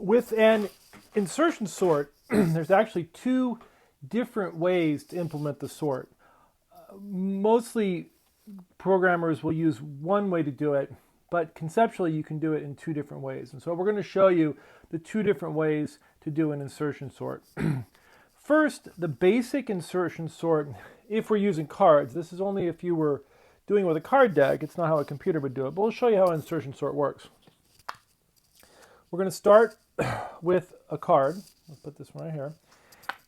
With an insertion sort, there's actually two different ways to implement the sort. Mostly programmers will use one way to do it, but conceptually you can do it in two different ways. And so we're going to show you the two different ways to do an insertion sort. First, the basic insertion sort, if we're using cards. This is only if you were doing it with a card deck. It's not how a computer would do it, but we'll show you how an insertion sort works. We're going to start with a card. I'll put this one right here.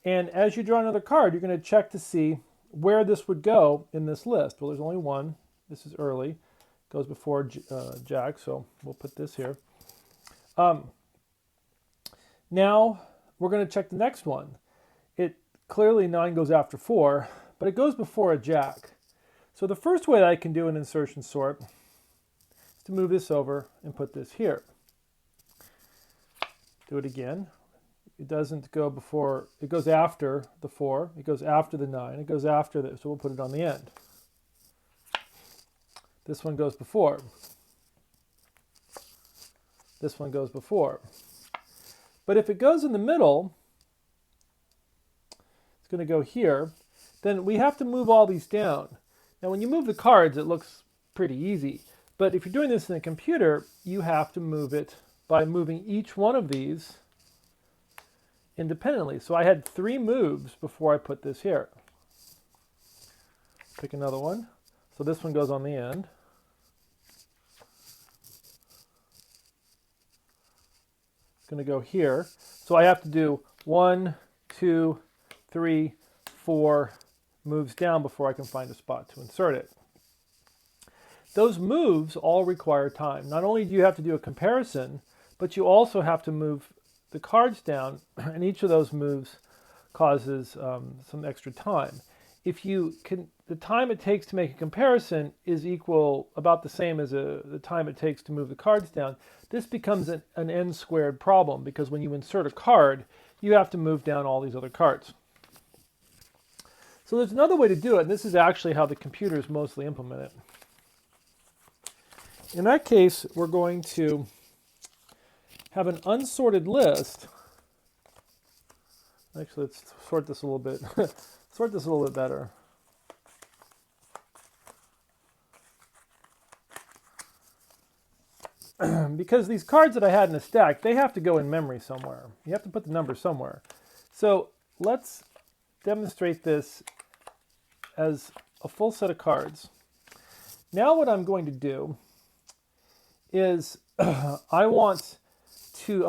And as you draw another card, you're going to check to see where this would go in this list. Well, there's only one. This is early. It goes before Jack, so we'll put this here. Now, we're going to check the next one. Clearly 9 goes after 4, but it goes before a Jack. So the first way that I can do an insertion sort is to move this over and put this here. Do it again. It doesn't go before, it goes after the 4, it goes after the 9, it goes after this, so we'll put it on the end. This one goes before. This one goes before. But if it goes in the middle, it's going to go here, then we have to move all these down. Now when you move the cards, it looks pretty easy. But if you're doing this in a computer, you have to move it by moving each one of these independently. So I had 3 moves before I put this here. Pick another one. So this one goes on the end. It's going to go here. So I have to do 1, 2, 3, 4 moves down before I can find a spot to insert it. Those moves all require time. Not only do you have to do a comparison, but you also have to move the cards down, and each of those moves causes some extra time. If you can, the time it takes to make a comparison is about the same as the time it takes to move the cards down. This becomes an n squared problem, because when you insert a card, you have to move down all these other cards. So there's another way to do it, and this is actually how the computers mostly implement it. In that case, we're going to have an unsorted list. Actually, let's sort this a little bit. Sort this a little bit better. Because these cards that I had in a stack, they have to go in memory somewhere. You have to put the number somewhere. So let's demonstrate this as a full set of cards. Now what I'm going to do is I'm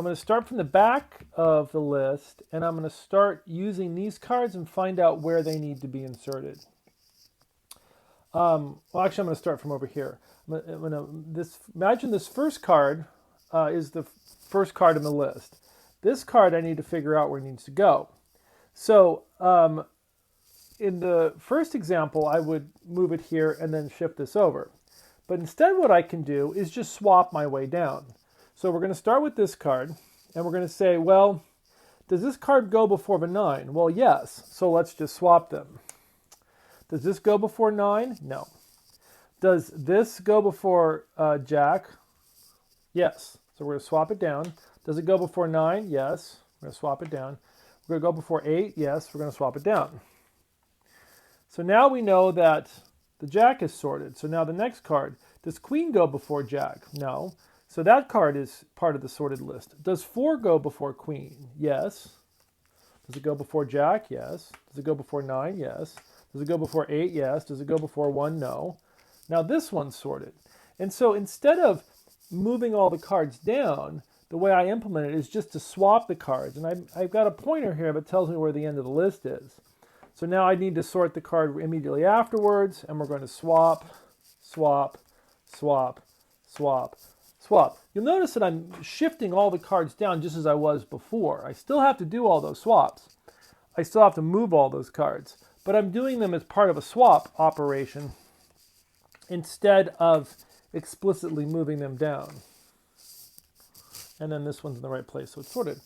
going to start from the back of the list, and I'm going to start using these cards and find out where they need to be inserted. Well, actually, I'm going to start from over here. Imagine this first card is the first card in the list. This card I need to figure out where it needs to go. So in the first example, I would move it here and then shift this over. But instead what I can do is just swap my way down. So we're going to start with this card, and we're going to say, well, does this card go before the 9? Well, yes, so let's just swap them. Does this go before 9? No. Does this go before Jack? Yes. So we're going to swap it down. Does it go before 9? Yes. We're going to swap it down. We're going to go before 8? Yes. We're going to swap it down. So now we know that the Jack is sorted. So now the next card, does Queen go before Jack? No. So that card is part of the sorted list. Does 4 go before Queen? Yes. Does it go before Jack? Yes. Does it go before 9? Yes. Does it go before 8? Yes. Does it go before 1? No. Now this one's sorted. And so instead of moving all the cards down, the way I implement it is just to swap the cards. And I've got a pointer here that tells me where the end of the list is. So now I need to sort the card immediately afterwards, and we're going to swap, swap, swap, swap, swap. You'll notice that I'm shifting all the cards down just as I was before. I still have to do all those swaps. I still have to move all those cards, but I'm doing them as part of a swap operation instead of explicitly moving them down. And then this one's in the right place, so it's sorted.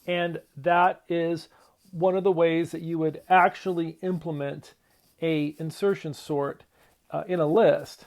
And that is one of the ways that you would actually implement a insertion sort in a list.